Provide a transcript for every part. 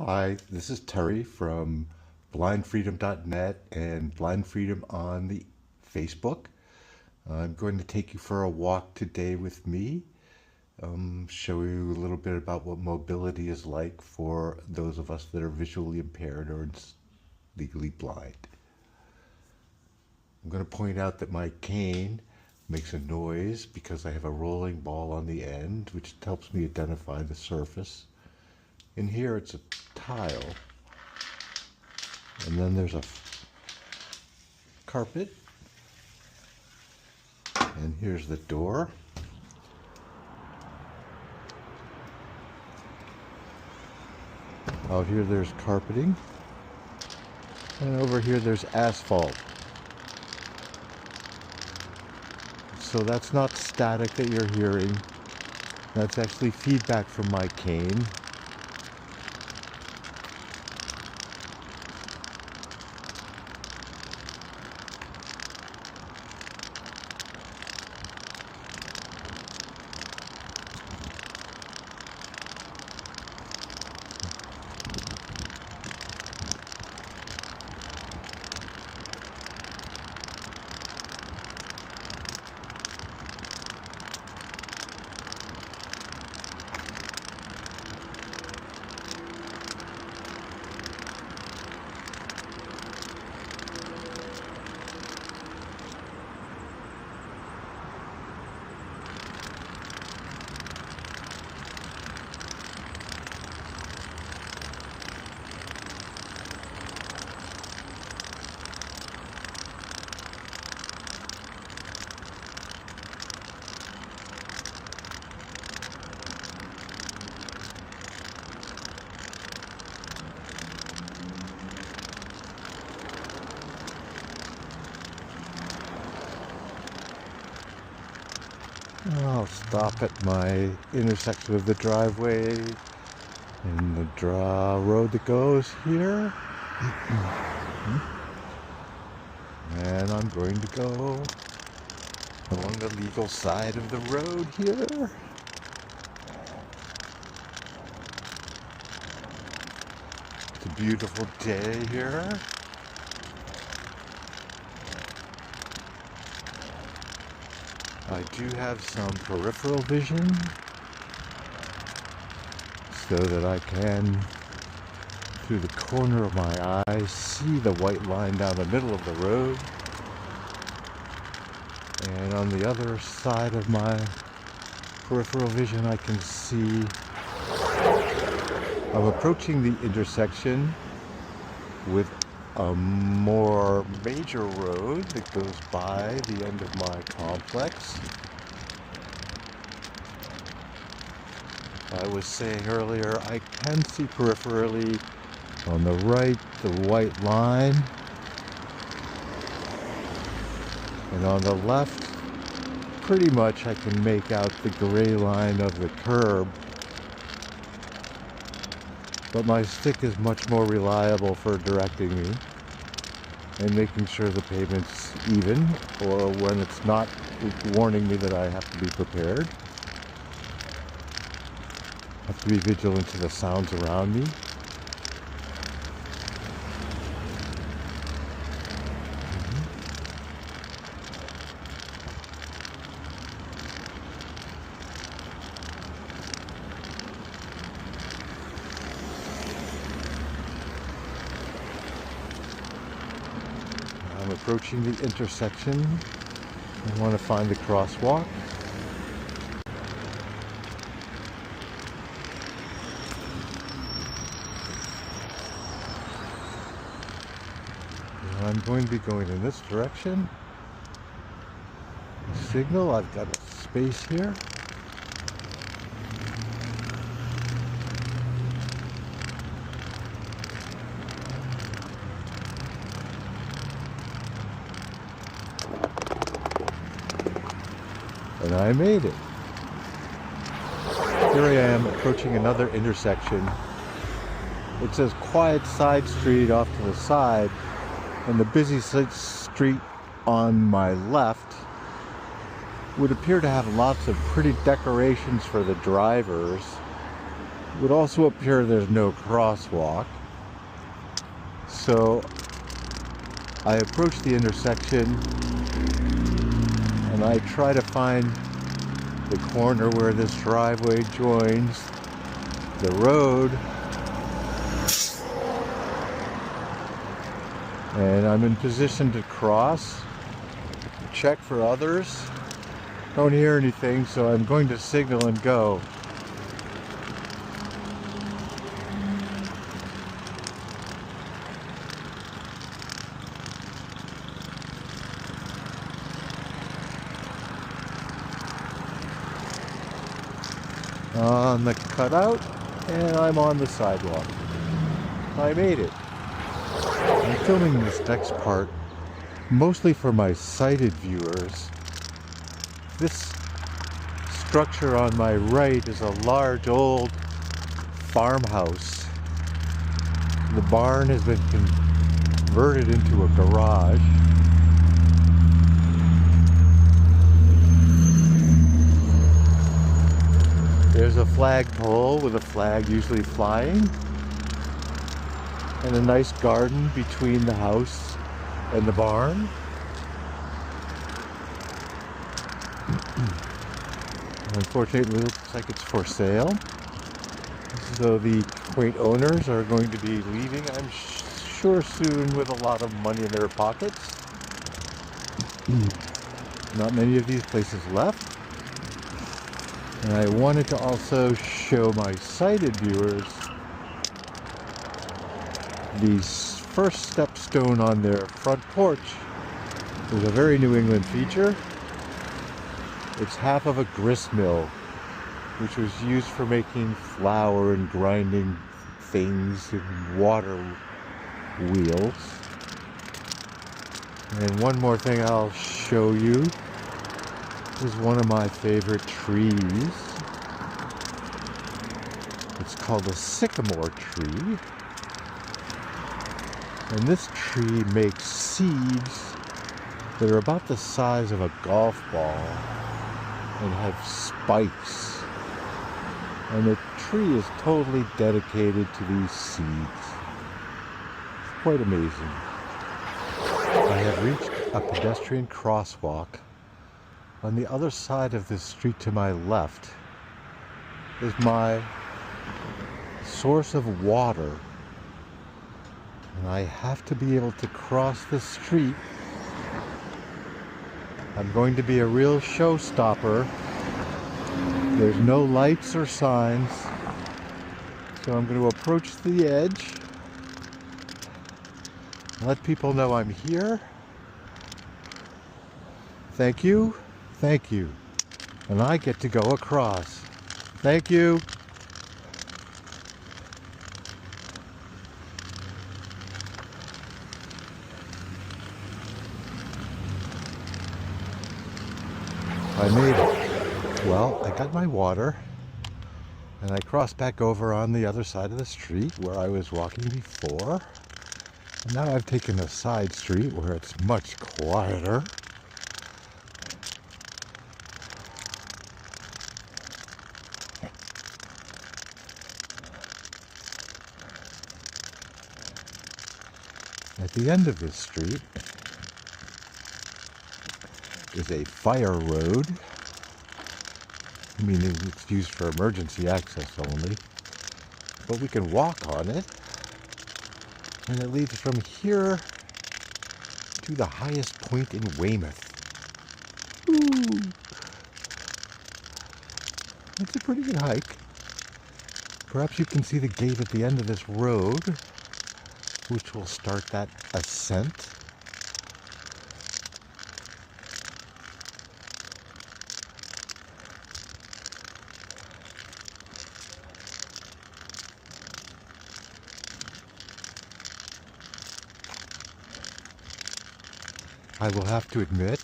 Hi, this is Terry from blindfreedom.net and Blind Freedom on the Facebook. I'm going to take you for a walk today with me, show you a little bit about what mobility is like for those of us that are visually impaired or legally blind. I'm going to point out that my cane makes a noise because I have a rolling ball on the end, which helps me identify the surface. In here it's a tile, and then there's a carpet, and here's the door. Out here there's carpeting, and over here there's asphalt. So that's not static that you're hearing, that's actually feedback from my cane. I'll stop at my intersection of the driveway and the road that goes here. And I'm going to go along the legal side of the road here. It's a beautiful day here. I do have some peripheral vision so that I can, through the corner of my eye, see the white line down the middle of the road. And on the other side of my peripheral vision, I can see I'm approaching the intersection with a more major road that goes by the end of my complex. I was saying earlier, I can see peripherally on the right the white line, and on the left pretty much I can make out the gray line of the curb. But my stick is much more reliable for directing me and making sure the pavement's even, or when it's not, warning me that I have to be prepared. I have to be vigilant to the sounds around me. I'm approaching the intersection. I want to find the crosswalk. I'm going to be going in this direction. Signal, I've got a space here. And I made it. Here I am approaching another intersection. It says quiet side street off to the side, and the busy street on my left would appear to have lots of pretty decorations for the drivers. It would also appear there's no crosswalk. So I approach the intersection and I try to find the corner where this driveway joins the road. And I'm in position to cross, check for others. Don't hear anything, so I'm going to signal and go. On the cutout, and I'm on the sidewalk. I made it. I'm filming this next part mostly for my sighted viewers. This structure on my right is a large old farmhouse. The barn has been converted into a garage. There's a flagpole with a flag usually flying, and a nice garden between the house and the barn. Unfortunately, it looks like it's for sale. So the quaint owners are going to be leaving, I'm sure, soon with a lot of money in their pockets. Not many of these places left. And I wanted to also show my sighted viewers the first stepstone on their front porch. Is a very New England feature. It's half of a grist mill, which was used for making flour and grinding things in water wheels. And one more thing I'll show you is one of my favorite trees. It's called a sycamore tree. And this tree makes seeds that are about the size of a golf ball and have spikes. And the tree is totally dedicated to these seeds. It's quite amazing. I have reached a pedestrian crosswalk. On the other side of this street to my left is my source of water. And I have to be able to cross the street. I'm going to be a real showstopper. There's no lights or signs. So I'm going to approach the edge. Let people know I'm here. Thank you. Thank you. And I get to go across. Thank you. I made it. Well, I got my water and I crossed back over on the other side of the street where I was walking before. And now I've taken a side street where it's much quieter. At the end of this street is a fire road. I mean, it's used for emergency access only, but we can walk on it, and it leads from here to the highest point in Weymouth. Ooh. It's a pretty good hike. Perhaps you can see the gate at the end of this road, which will start that ascent. I will have to admit,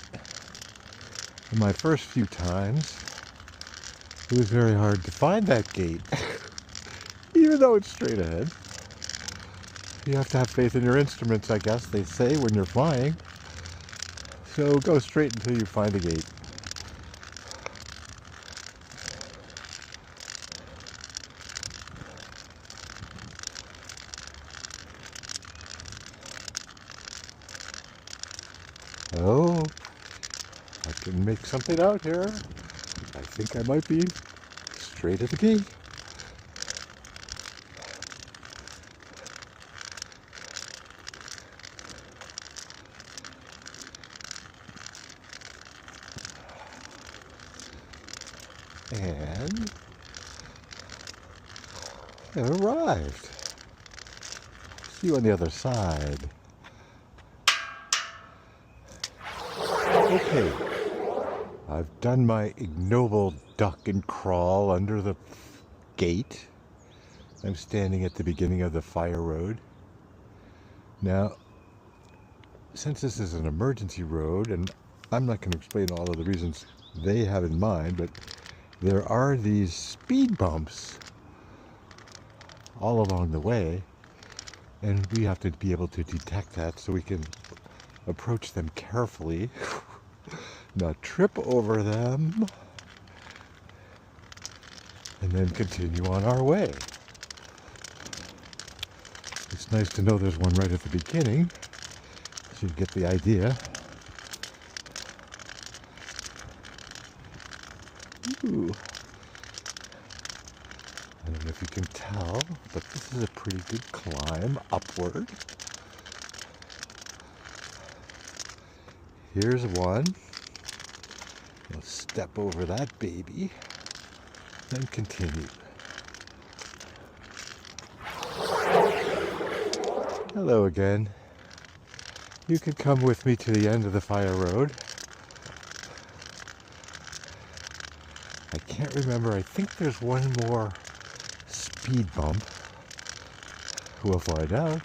in my first few times, it was very hard to find that gate, even though it's straight ahead. You have to have faith in your instruments, I guess they say when you're flying. So go straight until you find the gate. can make something out here. I think I might be straight at the gate. And I've arrived. See you on the other side. Okay, I've done my ignoble duck and crawl under the gate. I'm standing at the beginning of the fire road. Now, since this is an emergency road, and I'm not going to explain all of the reasons they have in mind, but there are these speed bumps all along the way, and we have to be able to detect that so we can approach them carefully, not trip over them, and then continue on our way. It's nice to know there's one right at the beginning, so you get the idea. Ooh. I don't know if you can tell, but this is a pretty good climb upward. Here's one. We'll step over that baby, then continue. Hello again. You could come with me to the end of the fire road. I can't remember. I think there's one more speed bump. We'll find out.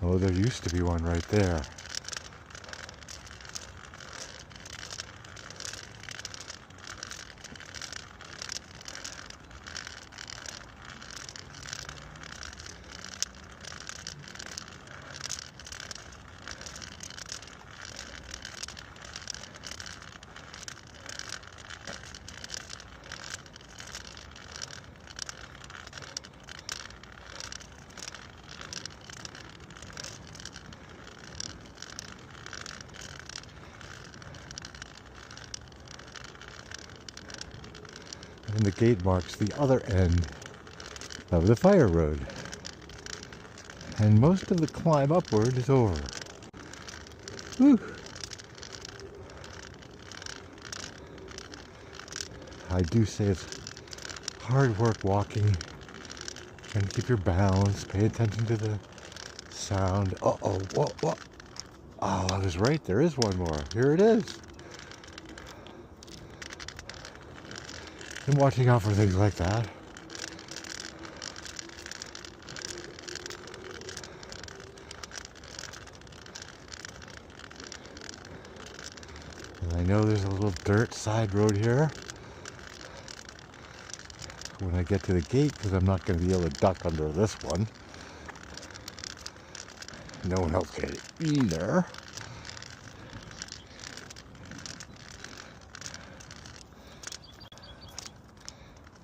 Oh, there used to be one right there. And the gate marks the other end of the fire road. And most of the climb upward is over. Whew. I do say it's hard work walking and keep your balance, pay attention to the sound. Uh-oh, what? Oh, I was right, there is one more. Here it is. I'm watching out for things like that. And I know there's a little dirt side road here when I get to the gate, because I'm not going to be able to duck under this one. No one else can either.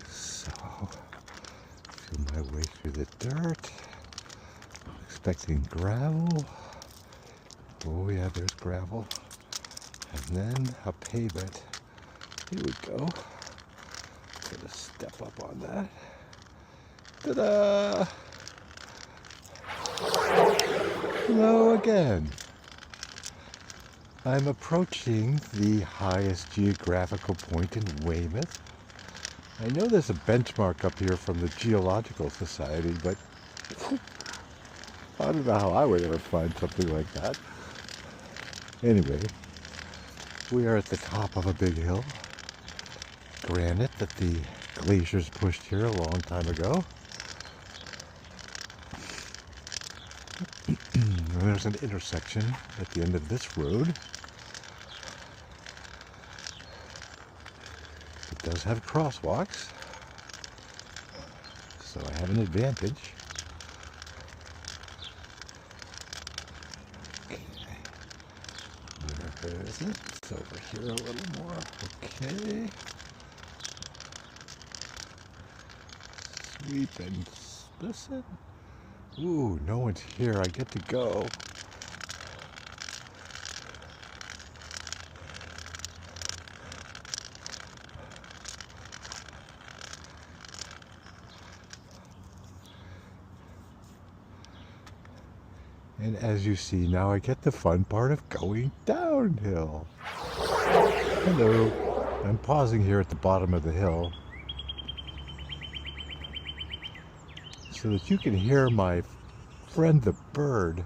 So, feel my way through the dirt. Expecting gravel. Oh yeah, there's gravel. And then a pavement. Here we go. Gonna step up on that. Ta-da! Hello again. I'm approaching the highest geographical point in Weymouth. I know there's a benchmark up here from the Geological Society, but I don't know how I would ever find something like that. Anyway, we are at the top of a big hill. Granite that the glaciers pushed here a long time ago. There's an intersection at the end of this road. It does have crosswalks, so I have an advantage. Okay. Where is it? It's over here a little more. Okay. Sweep and listen. Ooh, no one's here. I get to go. And as you see, now I get the fun part of going downhill. Hello. I'm pausing here at the bottom of the hill so that you can hear my friend the bird.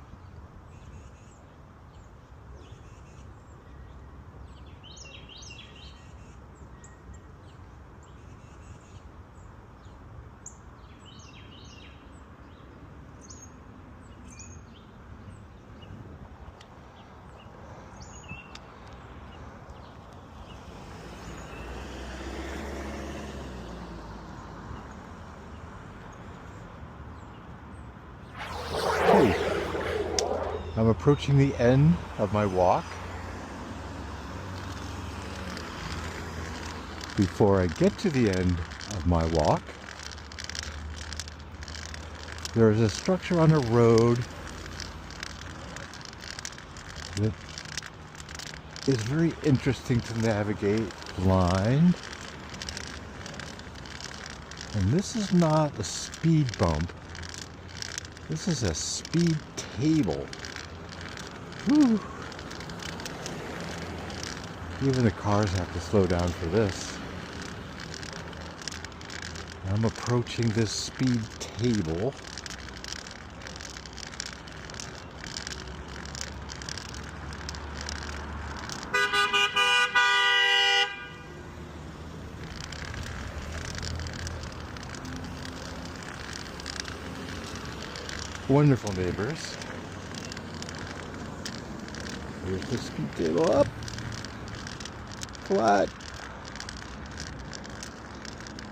I'm approaching the end of my walk. Before I get to the end of my walk, there is a structure on a road that is very interesting to navigate blind. And this is not a speed bump. This is a speed table. Whew. Even the cars have to slow down for this. I'm approaching this speed table. Wonderful neighbors. Here's the speed table up. Flat.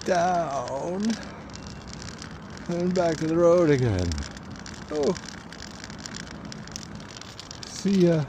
Down. And back to the road again. Oh. See ya.